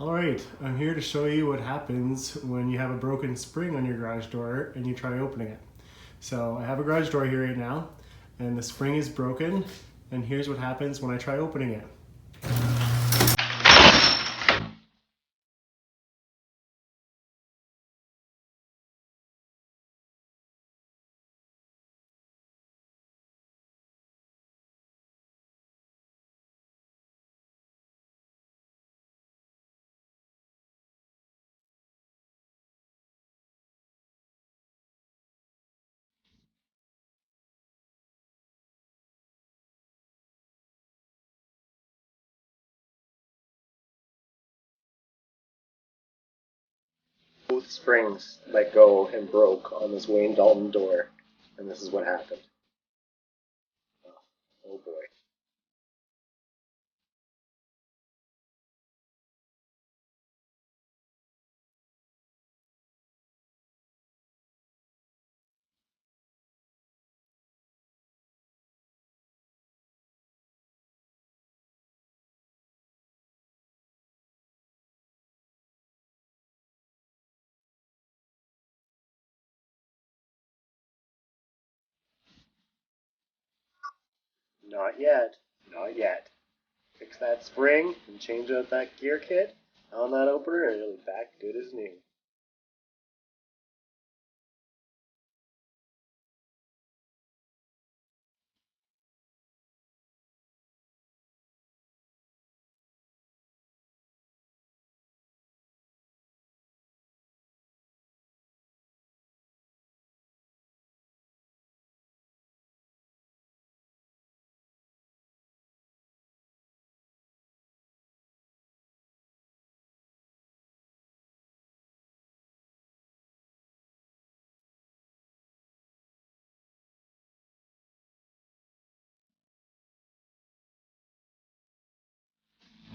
Alright, I'm here to show you what happens when you have a broken spring on your garage door and you try opening it. So I have a garage door here right now and the spring is broken, and here's what happens when I try opening it. Both springs let go and broke on this Wayne Dalton door, and this is what happened. Oh boy. Not yet. Not yet. Fix that spring and change out that gear kit on that opener and it'll be back good as new.